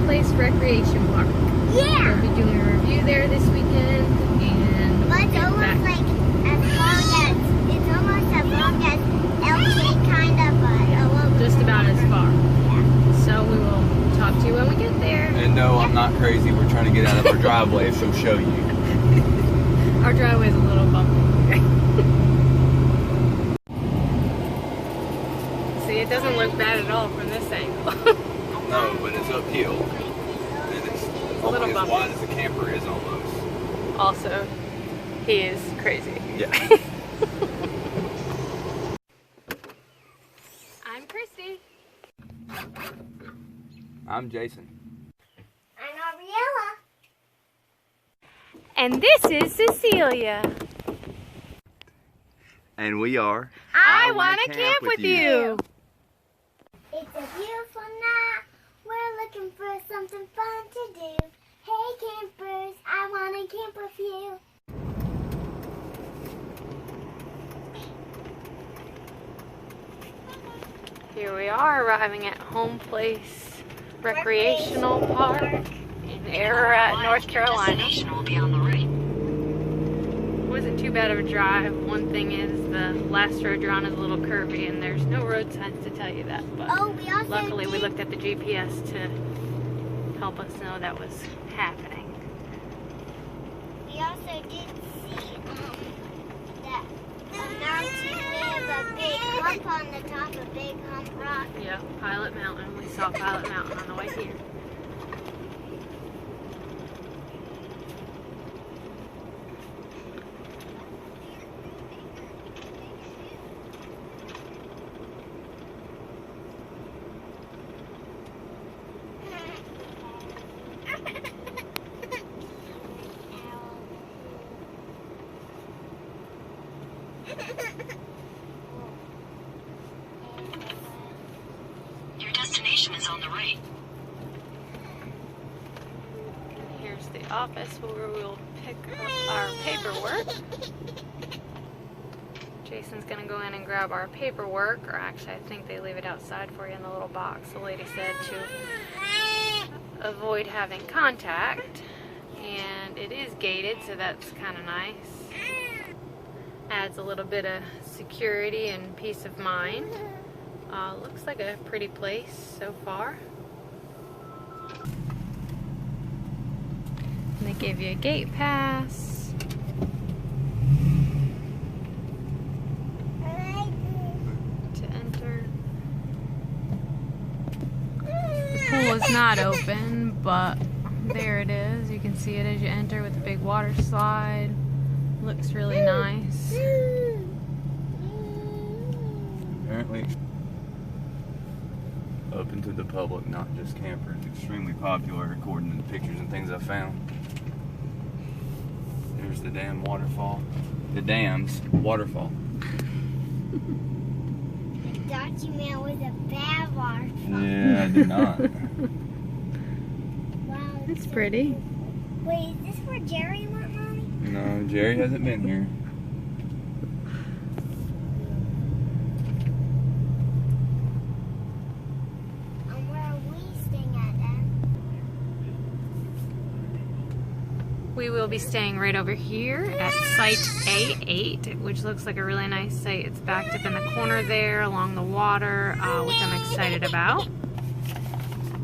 Homeplace Recreation Park. Yeah! We'll be doing a review there this weekend, and But it's almost like as long as, it's almost as long as LK kind of, but a little bit just about as far. Yeah. So we will talk to you when we get there. And no, I'm not crazy. We're trying to get out of our driveway, so show you. Our driveway's a little bumpy. See, it doesn't look bad at all from this angle. No, but it's uphill. And it's little only as bumpy. wide as the camper is almost. Also, he is crazy. Yeah. I'm Christy. I'm Jason. I'm Ariella. And this is Cecilia. And we are I Wanna Camp with You. It's a beautiful night. We're looking for something fun to do. Hey campers, I wanna camp with you. Here we are arriving at Homeplace Recreational Park in Ararat, North Carolina. Will be on the right. Wasn't too bad of a drive. One thing is the last road you're on is a little curvy and there's no road signs to tell you that. But Oh, we also luckily we did- looked at the GPS to help us know that was happening. We also did see that a mountain with a big hump on the top, a big hump rock. Yep, Pilot Mountain. We saw Pilot Mountain on the way here. Your destination is on the right. Here's the office where we'll pick up our paperwork. Jason's gonna go in and grab our paperwork, or actually I think they leave it outside for you in the little box. The lady said to avoid having contact, and it is gated, so that's kind of nice. Adds a little bit of security and peace of mind. Looks like a pretty place so far. And they give you a gate pass. To enter. The pool is not open, but there it is. You can see it as you enter with a big water slide. Looks really nice. Apparently open to the public, not just campers. Extremely popular according to the pictures and things I found. There's the damn waterfall. The dam's waterfall. I thought you meant it was a bad waterfall. Yeah, I did not. Wow, It's pretty. Wait, is this where Jerry went, Mommy? No, Jerry hasn't been here. And where are we staying at then? We will be staying right over here at Site A8, which looks like a really nice site. It's backed up in the corner there along the water, which I'm excited about.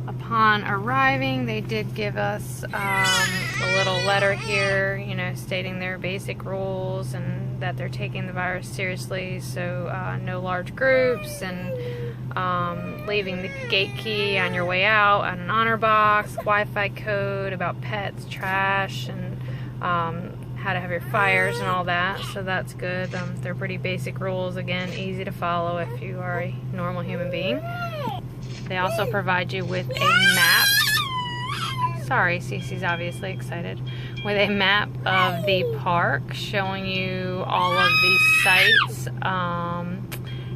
Upon arriving, they did give us a little letter here, you know, stating their basic rules and that they're taking the virus seriously. So no large groups, and leaving the gate key on your way out, on an honor box, Wi-Fi code, about pets, trash, and how to have your fires and all that. So that's good. They're pretty basic rules. Again, easy to follow if you are a normal human being. They also provide you with a map. Sorry, Cece's obviously excited. With a map of the park showing you all of these sites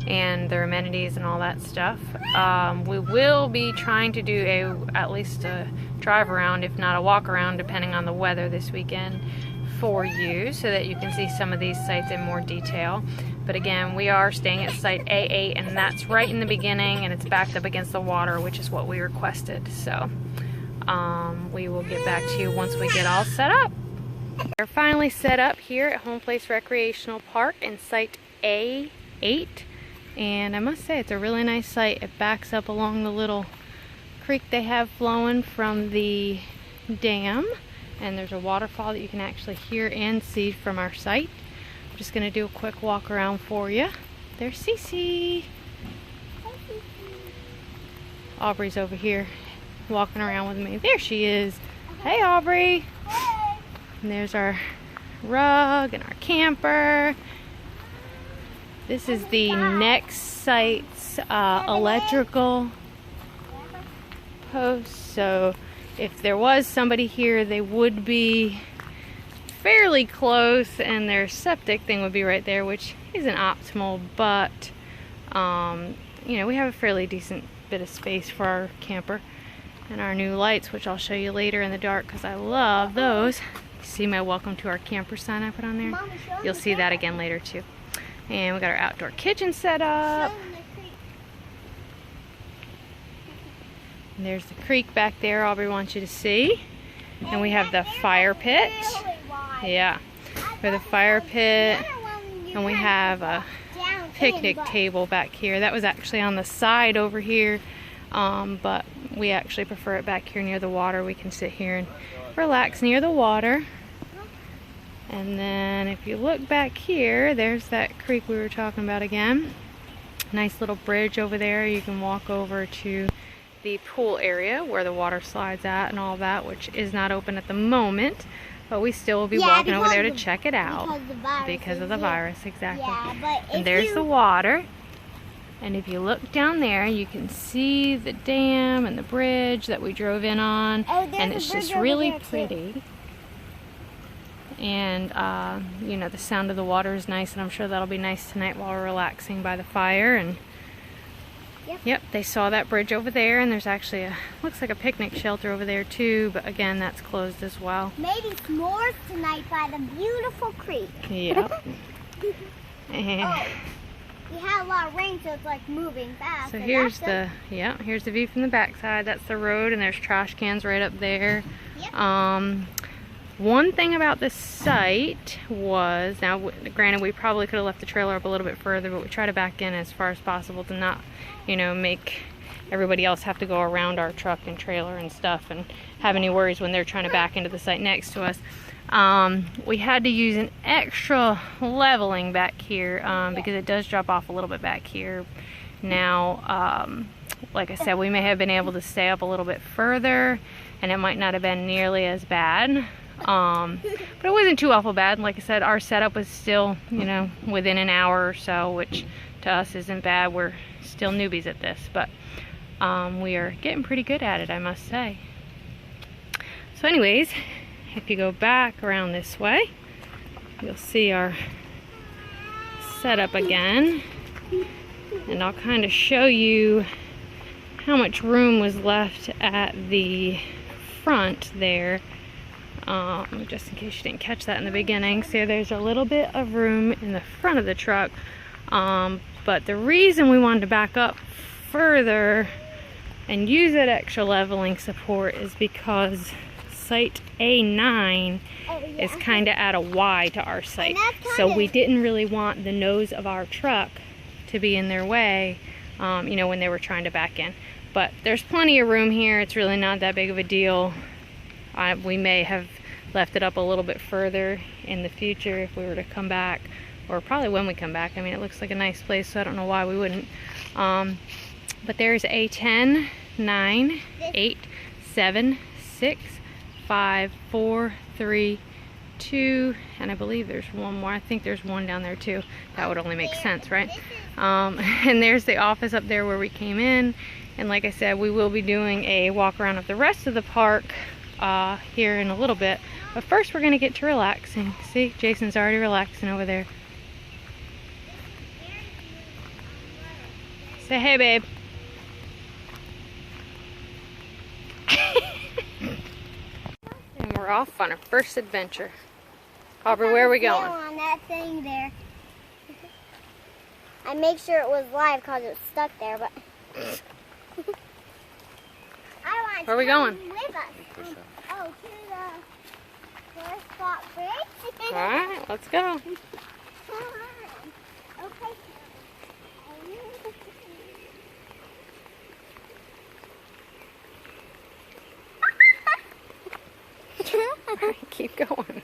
and their amenities and all that stuff. We will be trying to do at least a drive around, if not a walk around, depending on the weather this weekend for you, so that you can see some of these sites in more detail. But again, we are staying at Site A8, and that's right in the beginning, and it's backed up against the water, which is what we requested. So we will get back to you once we get all set up. We're finally set up here at Homeplace Recreational Park in Site A8, and I must say it's a really nice site. It backs up along the little creek they have flowing from the dam, and there's a waterfall that you can actually hear and see from our site. I'm just going to do a quick walk around for you. There's Cece. Aubrey's over here walking around with me. There she is. Hey, Aubrey. And there's our rug and our camper. This is the next site's electrical post. So if there was somebody here, they would be fairly close, and their septic thing would be right there, which isn't optimal, but you know, we have a fairly decent bit of space for our camper. And our new lights, which I'll show you later in the dark because I love those. See my welcome to our camper sign I put on there? You'll see that again later too. And we got our outdoor kitchen set up. And there's the creek back there Aubrey wants you to see. And we have the fire pit. Yeah, we have the fire pit. And we have a picnic table back here. That was actually on the side over here. But we actually prefer it back here near the water. We can sit here and relax near the water. And then if you look back here, there's that creek we were talking about again. Nice little bridge over there. You can walk over to the pool area where the water slides at and all that, which is not open at the moment. But we still will be walking over there to check it out. Because of the virus, exactly. Yeah, and there's the water. And if you look down there, you can see the dam and the bridge that we drove in on. And it's just really pretty. And, you know, the sound of the water is nice, and I'm sure that'll be nice tonight while we're relaxing by the fire. And yep, they saw that bridge over there, and there's actually a, looks like a picnic shelter over there too, but again, that's closed as well. Maybe s'mores tonight by the beautiful creek. Yep. And we had a lot of rain, so it's like moving fast. so here's the, here's the view from the backside. That's the road, and there's trash cans right up there. Yep. One thing about this site was, now granted we probably could have left the trailer up a little bit further, but we try to back in as far as possible to not, you know, make everybody else have to go around our truck and trailer and stuff and have any worries when they're trying to back into the site next to us. We had to use an extra leveling back here because it does drop off a little bit back here. Now, like I said, we may have been able to stay up a little bit further, and it might not have been nearly as bad. But it wasn't too awful bad. Like I said, our setup was still, you know, within an hour or so, which to us isn't bad. We're still newbies at this, but we are getting pretty good at it, I must say. So anyways, if you go back around this way, you'll see our setup again, and I'll kind of show you how much room was left at the front there. Just in case you didn't catch that in the beginning. So there's a little bit of room in the front of the truck, but the reason we wanted to back up further and use that extra leveling support is because site A9 is kind of at a Y to our site, so we didn't really want the nose of our truck to be in their way, you know, when they were trying to back in. But there's plenty of room here. It's really not that big of a deal. We may have left it up a little bit further in the future if we were to come back, or probably when we come back. I mean, it looks like a nice place, so I don't know why we wouldn't. But there's a 10, 9, 8, 7, 6, 5, 4, 3, 2, and I believe there's one more. I think there's one down there too. That would only make sense, right? And there's the office up there where we came in. And like I said, we will be doing a walk around of the rest of the park here in a little bit. But first we're going to get to relaxing. See, Jason's already relaxing over there. Say hey, babe. And we're off on our first adventure. Aubrey, where are we going? On that thing there. I make sure it was live because it was stuck there, but I want Where are we going? With us. push that. Oh, to the first spot bridge? Alright, let's go. Okay. Alright, keep going.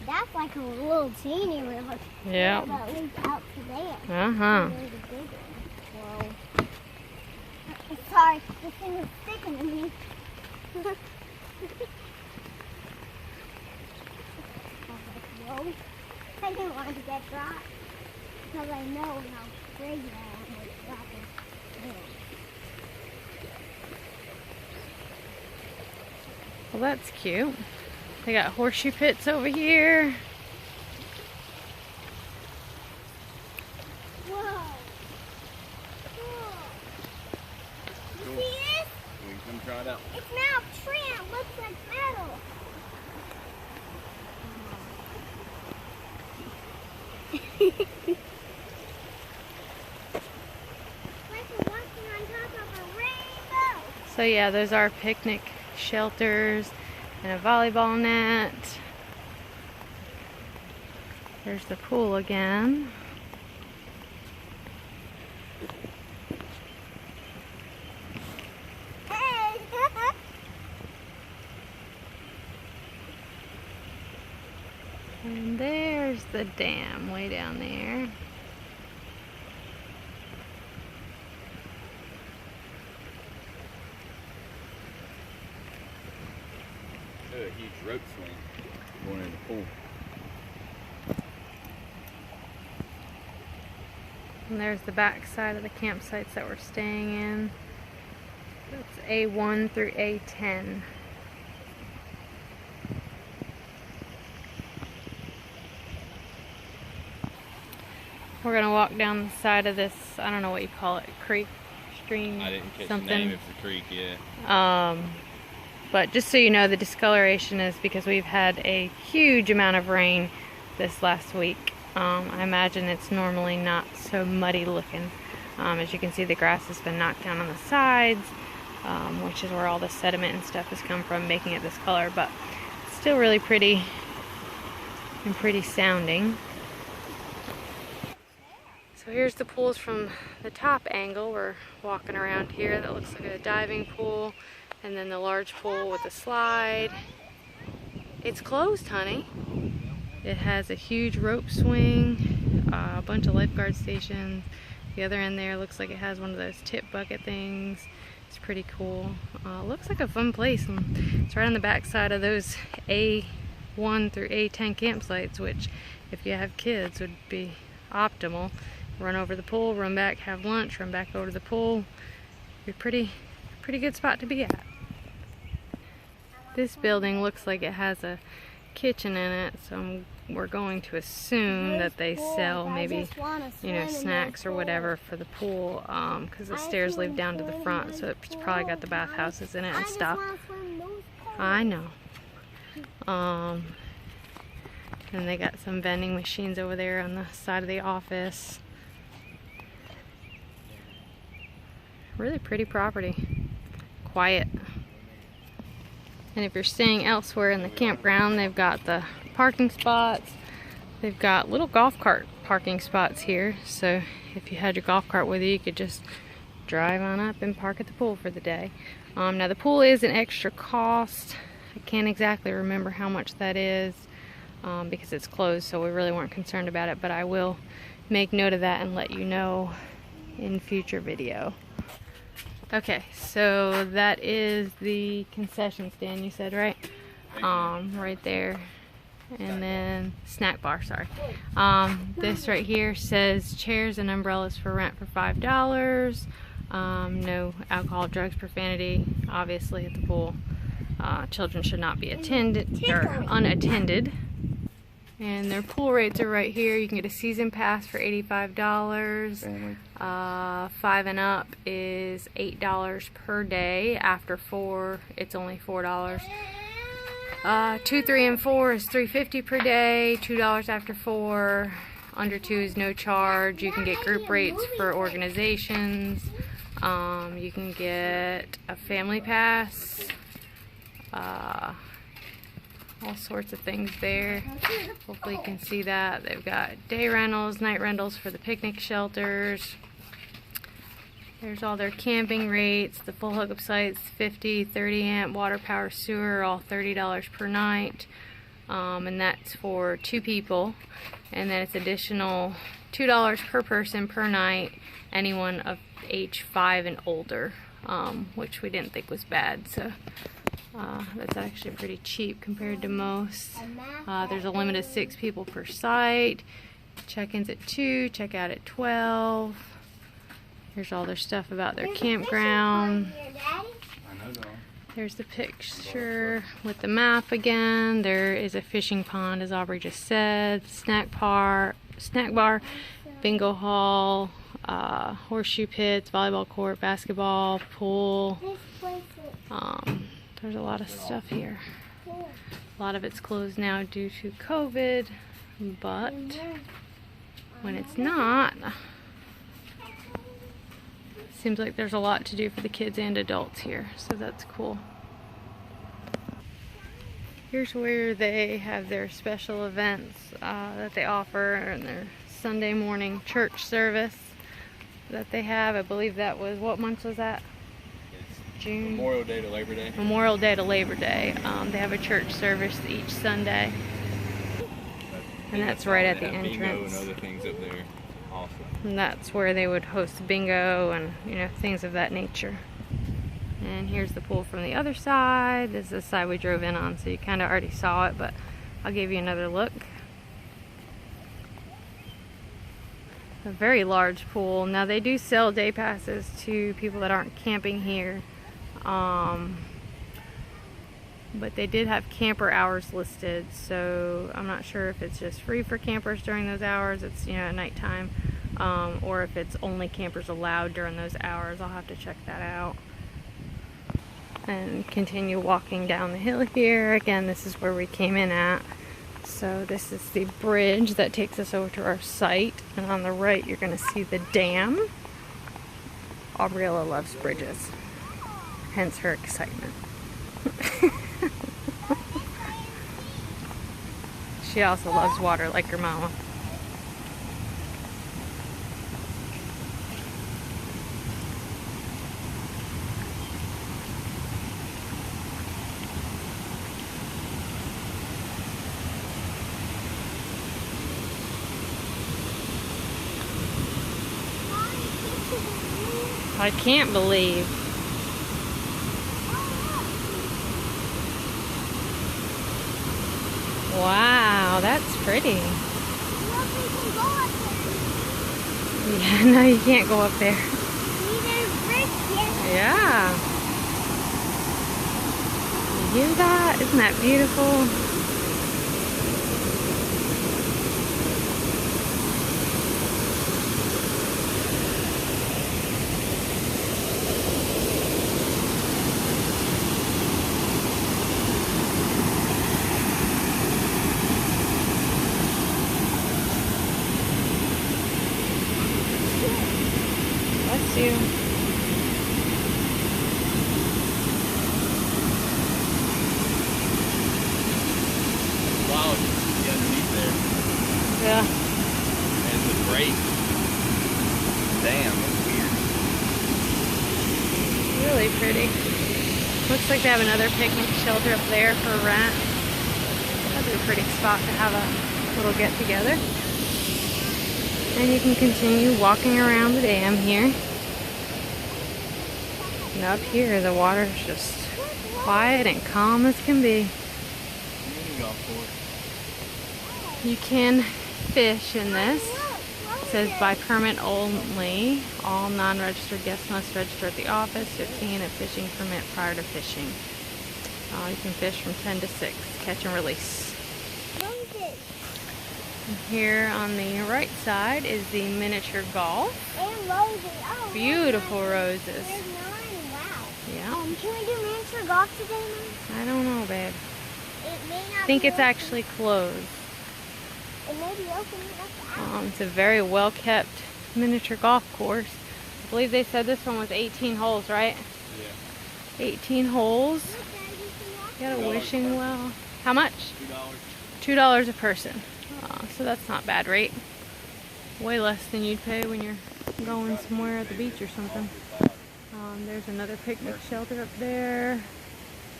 That's like a little teeny river. Yeah. That leads out to there. Uh-huh. There's a big one. Whoa. Sorry, this thing is sticking to me. Whoa. I didn't want it to get dry because I know how big I am with dropping. Well, that's cute. They got horseshoe pits over here. Whoa. Cool. You Cool. see this? We can come try it out. It's now tree and it looks like metal. Like we're walking on top of a rainbow. So yeah, those are picnic shelters and a volleyball net. There's the pool again. Hey. And there's the dam way down there. A huge rope swing going in the pool. And there's the back side of the campsites that we're staying in. It's A1 through A10. We're gonna walk down the side of this, I don't know what you call it, creek, stream, I didn't catch something. the name of the creek yet. But just so you know, the discoloration is because we've had a huge amount of rain this last week. I imagine it's normally not so muddy looking. As you can see, the grass has been knocked down on the sides, which is where all the sediment and stuff has come from, making it this color, but it's still really pretty and pretty sounding. So here's the pools from the top angle. We're walking around here. That looks like a diving pool. And then the large pool with the slide. It's closed, honey. It has a huge rope swing, a bunch of lifeguard stations. The other end there looks like it has one of those tip bucket things. It's pretty cool. Looks like a fun place. And it's right on the back side of those A1 through A10 campsites, which if you have kids would be optimal. Run over the pool, run back, have lunch, run back over to the pool. Be pretty good spot to be at. This building looks like it has a kitchen in it, so we're going to assume that they sell maybe, you know, snacks or whatever for the pool, because the stairs lead down to the front, so it's probably got the bathhouses in it and stuff. I know. And they got some vending machines over there on the side of the office. Really pretty property. Quiet. And if you're staying elsewhere in the campground, they've got the parking spots. They've got little golf cart parking spots here. So if you had your golf cart with you, you could just drive on up and park at the pool for the day. Now the pool is an extra cost. I can't exactly remember how much that is because it's closed, so we really weren't concerned about it, but I will make note of that and let you know in future video. Okay, so that is the concession stand, you said, right? Right there. And then snack bar, sorry. This right here says chairs and umbrellas for rent for $5. No alcohol, drugs, profanity, obviously at the pool. Children should not be attended or unattended. And their pool rates are right here. You can get a season pass for $85. 5 and up is $8 per day. After 4, it's only $4. 2, 3, and 4 is $3.50 per day. $2 after 4. Under 2 is no charge. You can get group rates for organizations. You can get a family pass. All sorts of things there. Hopefully you can see that. They've got day rentals, night rentals for the picnic shelters. There's all their camping rates. The full hookup sites, 50, 30 amp, water, power, sewer, all $30 per night. And that's for 2 people. And then it's additional $2 per person per night, anyone of age 5 and older, which we didn't think was bad. So that's actually pretty cheap compared to most. There's a limit of 6 people per site. Check-ins at 2, check-out at 12. Here's all their stuff about their campground. There's the picture with the map again. There is a fishing pond, as Aubrey just said. Snack bar, bingo hall, horseshoe pits, volleyball court, basketball, pool. There's a lot of stuff here. A lot of it's closed now due to COVID, but when it's not, seems like there's a lot to do for the kids and adults here, so that's cool. Here's where they have their special events that they offer, and their Sunday morning church service that they have. I believe that was, what month was that? June? Memorial Day to Labor Day. Memorial Day to Labor Day. They have a church service each Sunday. And that's right at the entrance. Bingo and other things up there. Awesome. And that's where they would host bingo and, you know, things of that nature. And here's the pool from the other side. This is the side we drove in on, so you kind of already saw it, but I'll give you another look. A very large pool. Now they do sell day passes to people that aren't camping here. But they did have camper hours listed, so I'm not sure if it's just free for campers during those hours. It's, you know, at nighttime, or if it's only campers allowed during those hours. I'll have to check that out. And continue walking down the hill here. Again, this is where we came in at. So this is the bridge that takes us over to our site, and on the right you're going to see the dam. Aubriella loves bridges, hence her excitement. She also loves water like her mama. I can't believe. Wow, that's pretty. Yeah, no, you can't go up there. Yeah. You hear that? Isn't that beautiful? Bless you. Wow, you see underneath there. Yeah. And the break. Damn, that's weird. Really pretty. Looks like they have another picnic shelter up there for rent. That'd be a pretty spot to have a little get together. And you can continue walking around the dam here. And up here, the water's just quiet and calm as can be. You can fish in this. It says by permit only. All non-registered guests must register at the office to obtain a fishing permit prior to fishing. You can fish from 10 to 6. Catch and release. And here on the right side is the miniature golf. And roses. Oh, Beautiful roses. there's 9. Wow. Yeah. Can we do miniature golf today, Mom? I don't know, babe. It may not I think be it's open. actually closed. It may be opening up. It's a very well kept miniature golf course. I believe they said this one was 18 holes, right? Yeah. 18 holes. Look, Got a wishing well. How much? $2. $2 a person. So that's not bad rate. Way less than you'd pay when you're going somewhere at the beach or something. There's another picnic shelter up there.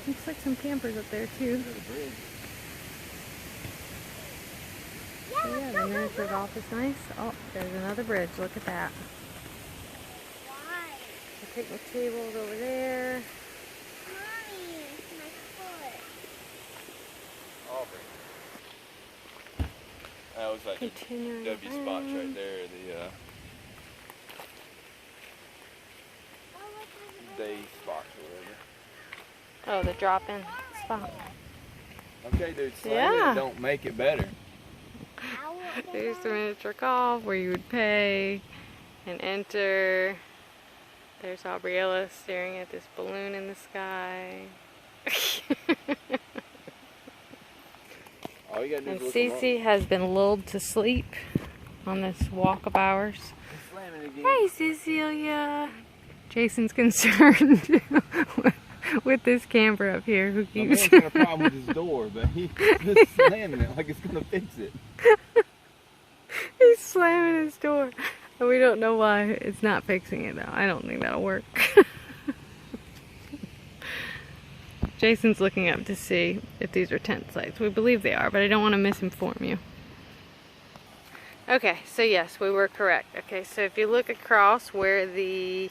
Looks like some campers up there too. So yeah, the miniature golf is nice. Oh, there's another bridge. Look at that. why? The picnic table's over there. Mommy, my foot. Aubrey. That was like Continuing the W spots on. right there. The day spots or whatever. Oh, the drop-in spot. Okay, dude, slamming Yeah. it don't make it better. There's the miniature golf where you would pay and enter. There's Aubriella staring at this balloon in the sky. All you gotta do And is look 'em up. Cece has been lulled to sleep on this walk of ours. He's slamming again. Hey, Cecilia. Jason's concerned with this camper up here who My keeps. man's got a problem with his door, but he's just slamming it like it's gonna fix it. He's slamming his door. And we don't know why it's not fixing it though. I don't think that'll work. Jason's looking up to see if these are tent sites. We believe they are, but I don't want to misinform you. Okay, so yes, we were correct. Okay, so if you look across where the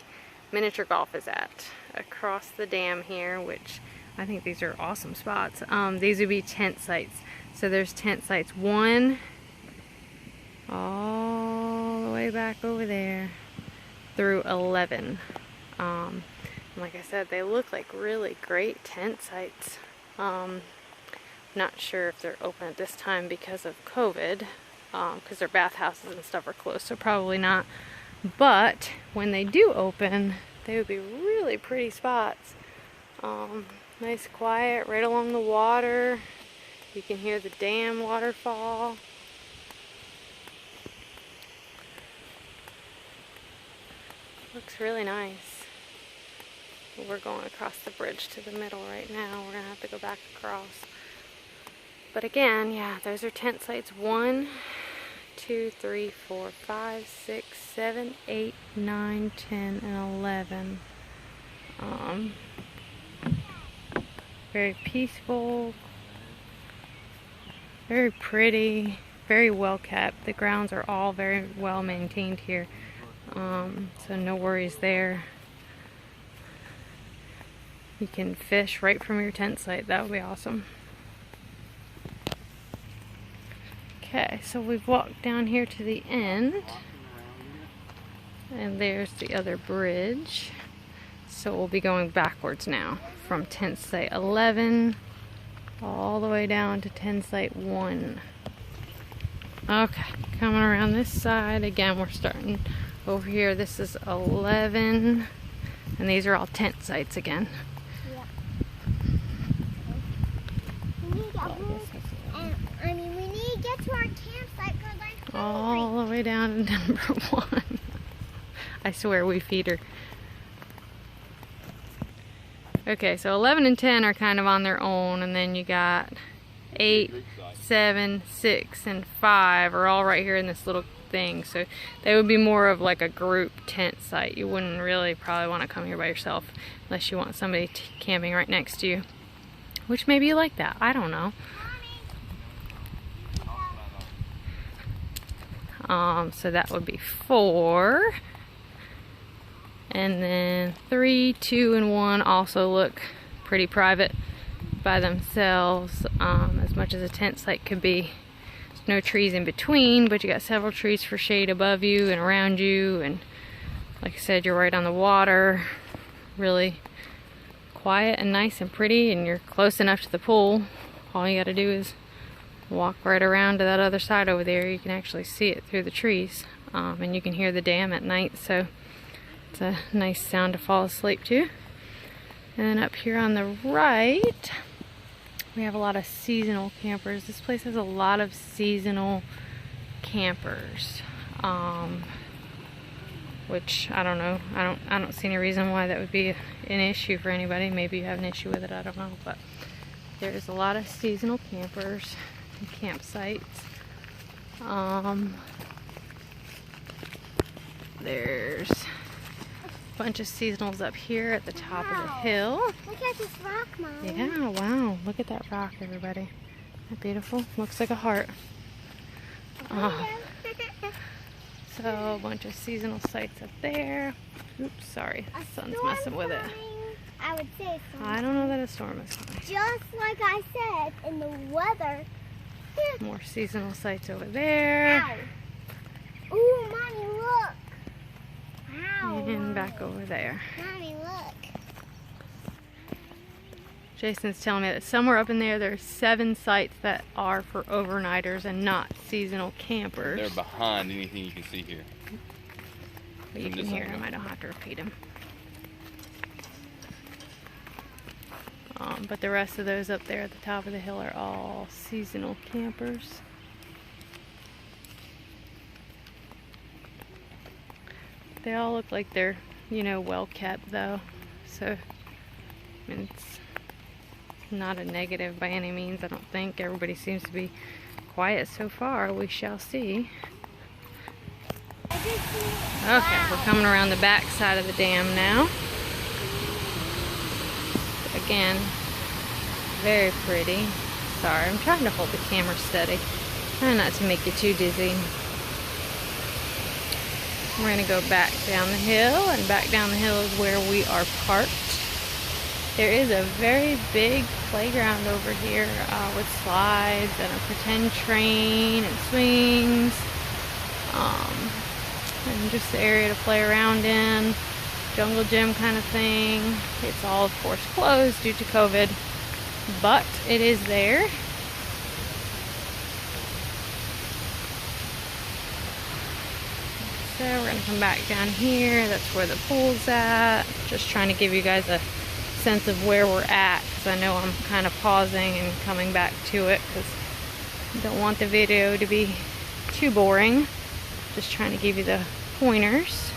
miniature golf is at, across the dam here, which I think these are awesome spots, these would be tent sites. So there's tent sites 1 all the way back over there through 11. Like I said, they look like really great tent sites. Not sure if they're open at this time because of COVID, because their bathhouses and stuff are closed, so probably not. But when they do open, they would be really pretty spots. Nice quiet, right along the water. You can hear the dam waterfall. Looks really nice. We're going across the bridge to the middle right now. We're gonna have to go back across. But again, yeah, those are tent sites 1, 2, 3, 4, 5, 6, 7, 8, 9, 10, and 11. Very peaceful, very pretty, very well kept. The grounds are all very well maintained here. So no worries there. You can fish right from your tent site. That would be awesome. Okay, so we've walked down here to the end. And there's the other bridge. So we'll be going backwards now from tent site 11 all the way down to tent site 1. Okay, coming around this side. Again, we're starting over here. This is 11. And these are all tent sites again. We need to get to our campsite because I'm hungry. All the way down to number 1. I swear we feed her. Okay, so 11 and 10 are kind of on their own, and then you got 8, 7, 6, and 5 are all right here in this little thing. So they would be more of like a group tent site. You wouldn't really probably want to come here by yourself unless you want somebody camping right next to you. Which maybe you like that. I don't know. So that would be 4. And then 3, 2, and 1 also look pretty private by themselves, as much as a tent site could be. There's no trees in between, but you got several trees for shade above you and around you. And like I said, you're right on the water. Really quiet and nice and pretty, and you're close enough to the pool. All you got to do is walk right around to that other side over there. You can actually see it through the trees, and you can hear the dam at night, so it's a nice sound to fall asleep to. And then up here on the right, we have a lot of seasonal campers. This place has a lot of seasonal campers, which I don't know. I don't see any reason why that would be an issue for anybody. Maybe you have an issue with it, I don't know. But there's a lot of seasonal campers and campsites. There's a bunch of seasonals up here at the top of the hill. Look at this rock, Mom. Yeah, wow. Look at that rock, everybody. Isn't that beautiful? Looks like a heart. So a bunch of seasonal sites up there. Oops, sorry. The sun's messing with it. I would say so. I don't know that a storm is coming. Just like I said in the weather. More seasonal sites over there. Ow. Ooh, Mommy, look. Wow. And back over there. Mommy, look. Jason's telling me that somewhere up in there, there's 7 sites that are for overnighters and not seasonal campers. They're behind anything you can see here. But you can hear him. I don't have to repeat him. But the rest of those up there at the top of the hill are all seasonal campers. They all look like they're, you know, well kept though. So, I mean, it's not a negative by any means, I don't think. Everybody seems to be quiet so far. We shall see. Okay, we're coming around the back side of the dam now. Again, very pretty. Sorry, I'm trying to hold the camera steady. Trying not to make you too dizzy. We're going to go back down the hill, and back down the hill is where we are parked. There is a very big playground over here with slides and a pretend train and swings. And just the area to play around in. Jungle gym kind of thing. It's all, of course, closed due to COVID, but it is there. So we're going to come back down here. That's where the pool's at. Just trying to give you guys a sense of where we're at, because I know I'm kind of pausing and coming back to it because I don't want the video to be too boring. Just trying to give you the pointers.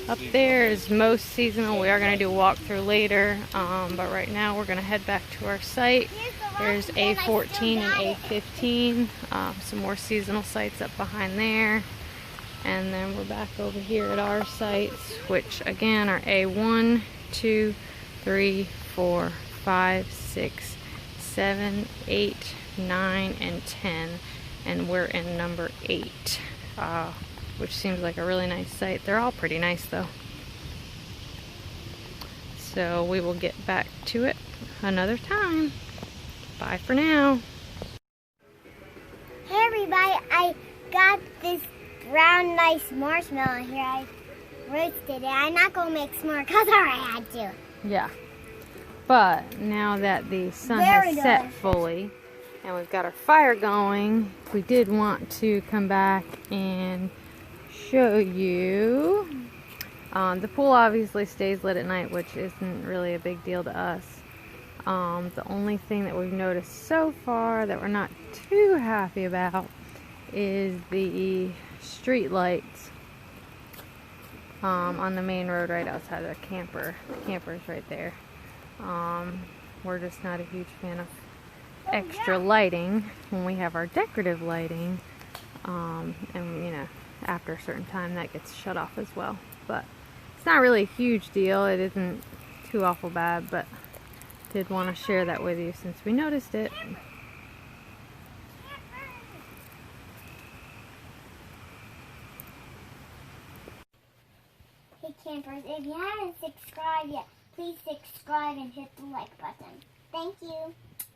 Up there is most seasonal. We are going to do a walkthrough later, but right now we're going to head back to our site. There's A14 and A15, some more seasonal sites up behind there, and then we're back over here at our sites, which again are A1, 2, 3, 4, 5, 6, 7, 8, 9, and 10, and we're in number 8. Which seems like a really nice site. They're all pretty nice though. So we will get back to it another time. Bye for now. Hey everybody, I got this brown nice marshmallow here. I roasted it. I'm not going to make s'more because I already had to. Yeah. But now that the sun Very has set delicious. fully and we've got our fire going, we did want to come back and show you. The pool obviously stays lit at night, which isn't really a big deal to us. The only thing that we've noticed so far that we're not too happy about is the street lights on the main road right outside of the camper. The camper's right there. We're just not a huge fan of extra lighting when we have our decorative lighting, and you know, after a certain time that gets shut off as well. But it's not really a huge deal. It isn't too awful bad, but did want to share that with you since we noticed it. Hey campers, if you haven't subscribed yet, please subscribe and hit the like button. Thank you.